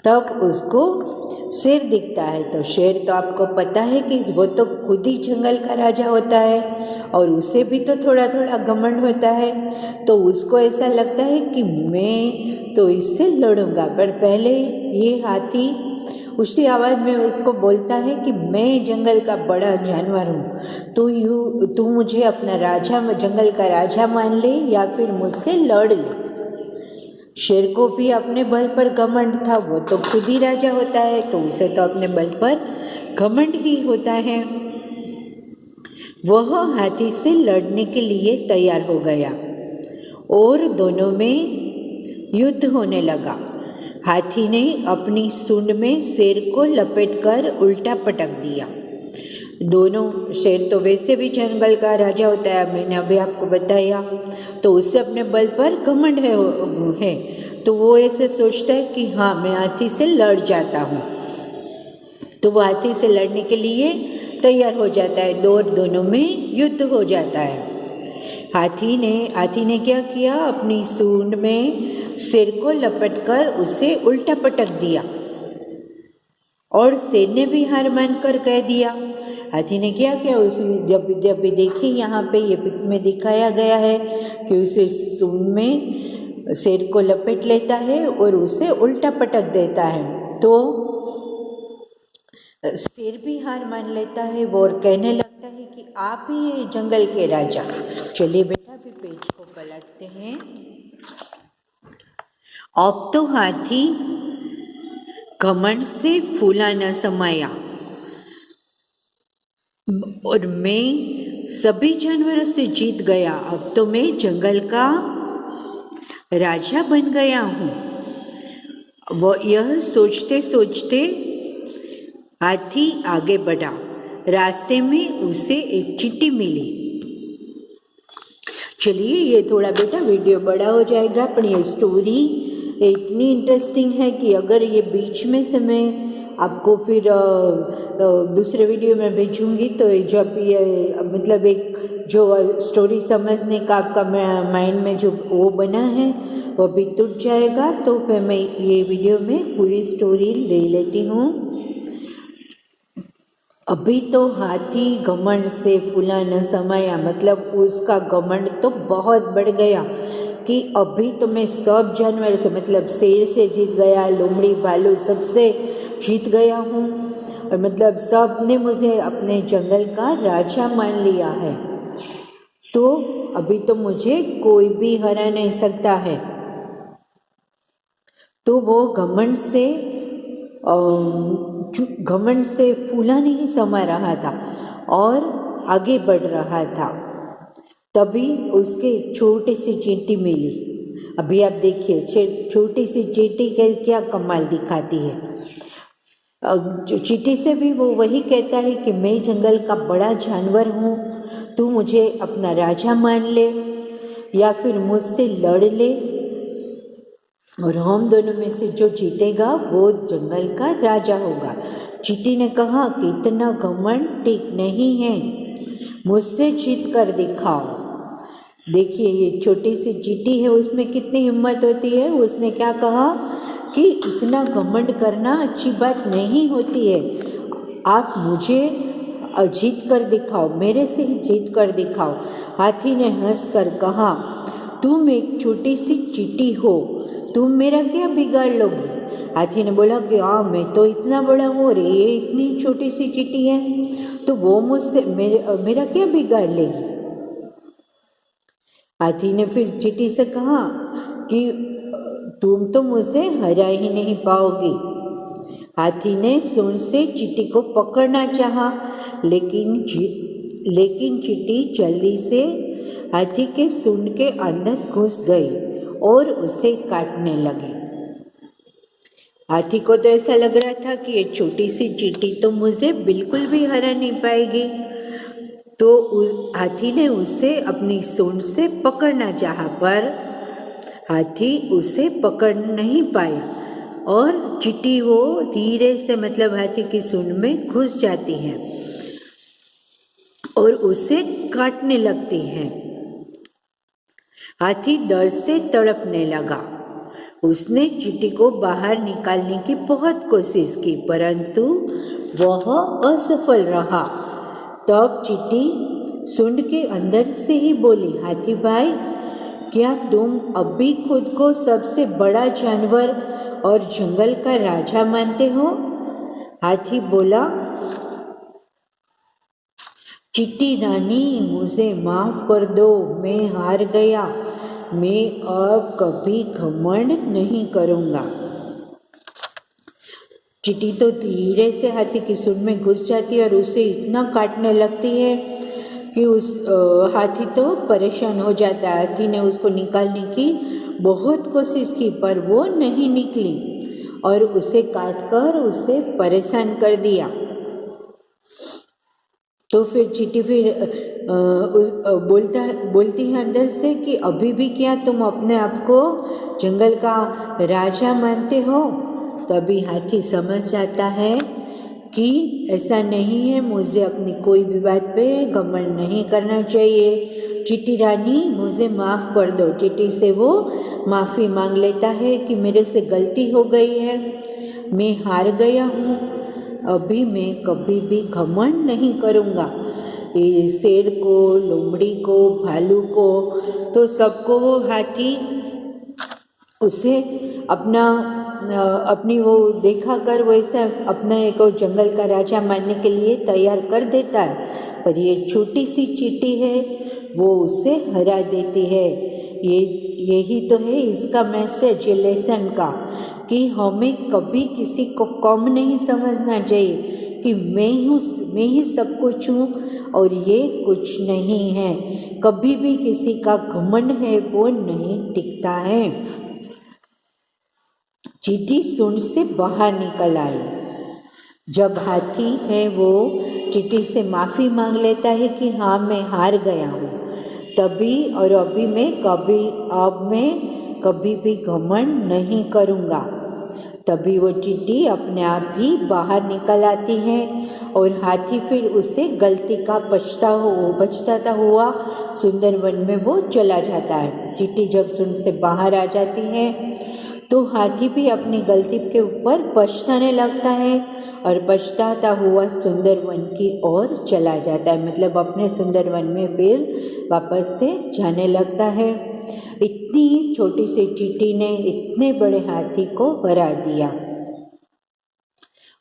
तब उसको शेर दिखता है। तो शेर तो आपको पता है कि वो तो खुद ही जंगल का राजा होता है और उसे भी तो थोड़ा थोड़ा घमंड होता है। तो उसको ऐसा लगता है कि मैं तो इससे लड़ूंगा, पर पहले ये हाथी उसी आवाज़ में उसको बोलता है कि मैं जंगल का बड़ा जानवर हूँ, तू मुझे अपना राजा, जंगल का राजा मान ले या फिर मुझसे लड़ ले। शेर को भी अपने बल पर घमंड था, वो तो खुद ही राजा होता है, तो उसे तो अपने बल पर घमंड ही होता है। वह हाथी से लड़ने के लिए तैयार हो गया और दोनों में युद्ध होने लगा। हाथी ने अपनी सूंड में शेर को लपेटकर उल्टा पटक दिया। दोनों, शेर तो वैसे भी जंगल का राजा होता है, मैंने अभी आपको बताया, तो उससे अपने बल पर घमंड है। तो वो ऐसे सोचता है कि हाँ, मैं हाथी से लड़ जाता हूँ। तो वो हाथी से लड़ने के लिए तैयार हो जाता है, दोनों में युद्ध हो जाता है। हाथी ने क्या किया, अपनी सूंड में शेर को लपटकर उसे उल्टा पटक दिया और शेर ने भी हार मानकर कह दिया। हाथी ने क्या किया, उसे जब भी देखिए यहाँ पे ये पिक में दिखाया गया है कि उसे सूंड में शेर को लपेट लेता है और उसे उल्टा पटक देता है। तो शेर भी हार मान लेता है वो और कहने लगता है कि आप ही हैं जंगल के राजा। चलिए बेटा, अभी पेज को पलटते हैं। अब तो हाथी घमंड से फूला न समाया और मैं सभी जानवरों से जीत गया। अब तो मैं जंगल का राजा बन गया हूँ। वो यह सोचते सोचते हाथी आगे बढ़ा। रास्ते में उसे एक चिट्ठी मिली। चलिए, ये थोड़ा बेटा वीडियो बड़ा हो जाएगा, पर ये स्टोरी इतनी इंटरेस्टिंग है कि अगर ये बीच में से मैं आपको फिर दूसरे वीडियो में भेजूंगी तो जब ये मतलब एक जो स्टोरी समझने का आपका माइंड में जो वो बना है वो भी टूट जाएगा। तो फिर मैं ये वीडियो में पूरी स्टोरी ले लेती हूँ। अभी तो हाथी घमंड से फूला न समाया, मतलब उसका घमंड तो बहुत बढ़ गया कि अभी तो मैं सब जानवर से, मतलब शेर से जीत गया, लोमड़ी भालू सबसे जीत गया हूँ और मतलब सब ने मुझे अपने जंगल का राजा मान लिया है। तो अभी तो मुझे कोई भी हरा नहीं सकता है। तो वो घमंड से फूला नहीं समा रहा था और आगे बढ़ रहा था। तभी उसके छोटी सी चींटी मिली। अभी आप देखिए छोटी सी चींटी क्या कमाल दिखाती है। जो चींटी से भी वो वही कहता है कि मैं जंगल का बड़ा जानवर हूँ, तू मुझे अपना राजा मान ले या फिर मुझसे लड़ ले और हम दोनों में से जो जीतेगा वो जंगल का राजा होगा। चींटी ने कहा कि इतना घमंड ठीक नहीं है, मुझसे जीत कर दिखाओ। देखिए, ये छोटी सी चींटी है, उसमें कितनी हिम्मत होती है। उसने क्या कहा कि इतना घमंड करना अच्छी बात नहीं होती है, आप मुझे जीत कर दिखाओ, मेरे से ही जीत कर दिखाओ। हाथी ने हंसकर कहा, तुम एक छोटी सी चींटी हो, तुम मेरा क्या बिगाड़ लोगी। हाथी ने बोला कि हाँ, मैं तो इतना बड़ा हूँ और ये इतनी छोटी सी चींटी है, तो वो मुझसे मेरा क्या बिगाड़ लेगी। हाथी ने फिर चींटी से कहा कि तुम तो मुझसे हरा ही नहीं पाओगी। हाथी ने सूंड से चींटी को पकड़ना चाहा, लेकिन चींटी जल्दी से हाथी के सूंड के अंदर घुस गई और उसे काटने लगी। हाथी को तो ऐसा लग रहा था कि ये छोटी सी चींटी तो मुझे बिल्कुल भी हरा नहीं पाएगी। तो हाथी ने उसे अपनी सूंड से पकड़ना चाहा, पर हाथी उसे पकड़ नहीं पाया और चींटी वो धीरे से, मतलब हाथी की सूंड में घुस जाती है और उसे काटने लगती है। हाथी दर्द से तड़पने लगा। उसने चींटी को बाहर निकालने की बहुत कोशिश की, परंतु वह असफल रहा। तब चींटी सूंड के अंदर से ही बोली, हाथी भाई, क्या तुम अब भी खुद को सबसे बड़ा जानवर और जंगल का राजा मानते हो? हाथी बोला, चींटी रानी, मुझे माफ कर दो, मैं हार गया। मैं अब कभी घमंड नहीं करूँगा। चींटी तो धीरे से हाथी की सूंड में घुस जाती है और उसे इतना काटने लगती है कि उस हाथी तो परेशान हो जाता है। हाथी ने उसको निकालने की बहुत कोशिश की, पर वो नहीं निकली और उसे काटकर उसे परेशान कर दिया। तो फिर चींटी बोलती है अंदर से कि अभी भी क्या तुम अपने आप को जंगल का राजा मानते हो? तभी हाथी समझ जाता है कि ऐसा नहीं है, मुझे अपनी कोई भी बात पे घमंड नहीं करना चाहिए। चींटी रानी, मुझे माफ़ कर दो। चींटी से वो माफ़ी मांग लेता है कि मेरे से गलती हो गई है, मैं हार गया हूँ, अभी मैं कभी भी घमंड नहीं करूँगा। ये शेर को, लोमड़ी को, भालू को, तो सबको वो हाथी उसे अपनी वो देखा कर वैसा अपने को जंगल का राजा मानने के लिए तैयार कर देता है, पर ये छोटी सी चींटी है वो उसे हरा देती है। यही तो है इसका मैसेज, लेसन का, कि हमें कभी किसी को कम नहीं समझना चाहिए कि मैं ही सब कुछ हूँ और ये कुछ नहीं है। कभी भी किसी का घमंड है वो नहीं टिकता है। चींटी सूंड से बाहर निकल आई। जब हाथी है वो चींटी से माफ़ी मांग लेता है कि हाँ मैं हार गया हूँ, तभी और अभी मैं कभी भी घमंड नहीं करूँगा। तभी वो चींटी अपने आप ही बाहर निकल आती है और हाथी फिर उसे गलती का पछताता हुआ सुंदर वन में वो चला जाता है। चींटी जब सूंड से बाहर आ जाती है तो हाथी भी अपनी गलती के ऊपर पछताने लगता है और पछताता हुआ सुंदर वन की ओर चला जाता है, मतलब अपने सुंदर वन में फिर वापस से जाने लगता है। इतनी छोटी सी चींटी ने इतने बड़े हाथी को हरा दिया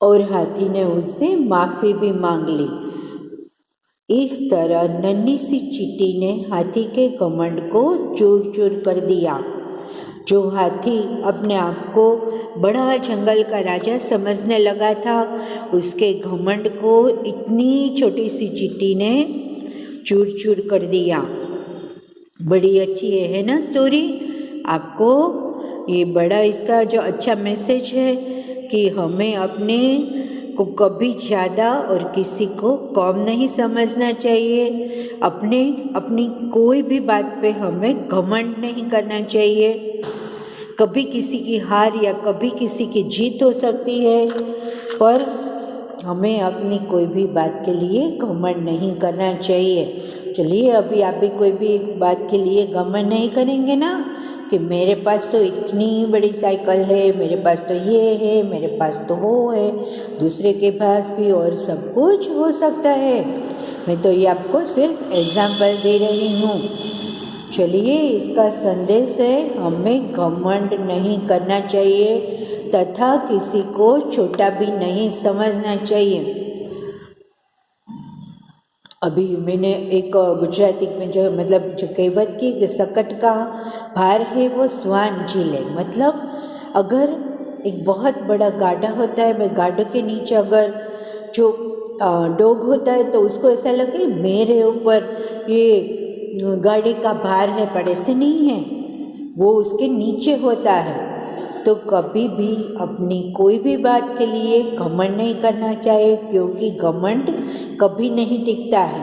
और हाथी ने उससे माफ़ी भी मांग ली। इस तरह नन्ही सी चींटी ने हाथी के घमंड को चूर चूर कर दिया। जो हाथी अपने आप को बड़ा जंगल का राजा समझने लगा था, उसके घमंड को इतनी छोटी सी चींटी ने चूर चूर कर दिया। बड़ी अच्छी है ना स्टोरी? आपको ये बड़ा इसका जो अच्छा मैसेज है कि हमें अपने को कभी ज़्यादा और किसी को कम नहीं समझना चाहिए। अपनी कोई भी बात पे हमें घमंड नहीं करना चाहिए। कभी किसी की हार या कभी किसी की जीत हो सकती है, पर हमें अपनी कोई भी बात के लिए घमंड नहीं करना चाहिए। चलिए अभी आप भी कोई भी बात के लिए घमंड नहीं करेंगे ना, कि मेरे पास तो इतनी बड़ी साइकिल है, मेरे पास तो ये है, मेरे पास तो वो है, दूसरे के पास भी और सब कुछ हो सकता है। मैं तो ये आपको सिर्फ एग्जाम्पल दे रही हूँ। चलिए इसका संदेश है, हमें घमंड नहीं करना चाहिए तथा किसी को छोटा भी नहीं समझना चाहिए। अभी मैंने एक गुजराती में जो कहावत की कि सकट का भार है वो स्वान झीले, मतलब अगर एक बहुत बड़ा गाढ़ा होता है, गाढ़े के नीचे अगर जो डॉग होता है तो उसको ऐसा लगे मेरे ऊपर ये गाड़ी का भार है, पर ऐसे नहीं है, वो उसके नीचे होता है। तो कभी भी अपनी कोई भी बात के लिए घमंड नहीं करना चाहिए, क्योंकि घमंड कभी नहीं टिकता है।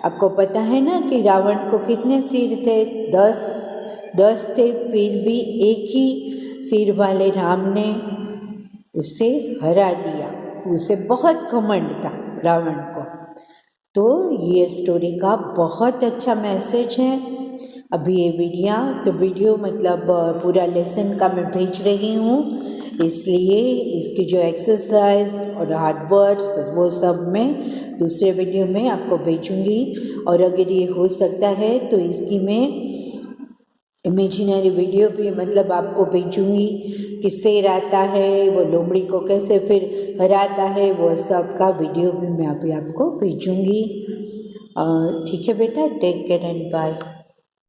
आपको पता है ना कि रावण को कितने सिर थे? 10 थे, फिर भी एक ही सिर वाले राम ने उसे हरा दिया। उसे बहुत घमंड था रावण को। तो ये स्टोरी का बहुत अच्छा मैसेज है, अभी ये वीडियो मतलब पूरा लेसन का मैं भेज रही हूँ, इसलिए इसकी जो एक्सरसाइज और हार्ड वर्ड्स वो सब मैं दूसरे वीडियो में आपको भेजूँगी। और अगर ये हो सकता है तो इसकी मैं इमेजिनरी वीडियो भी मतलब आपको भेजूँगी कि शेर आता है वो लोमड़ी को कैसे फिर हराता है, वो सब का वीडियो भी मैं अभी आपको भेजूँगी। ठीक है बेटा, टेक केयर एंड बाय।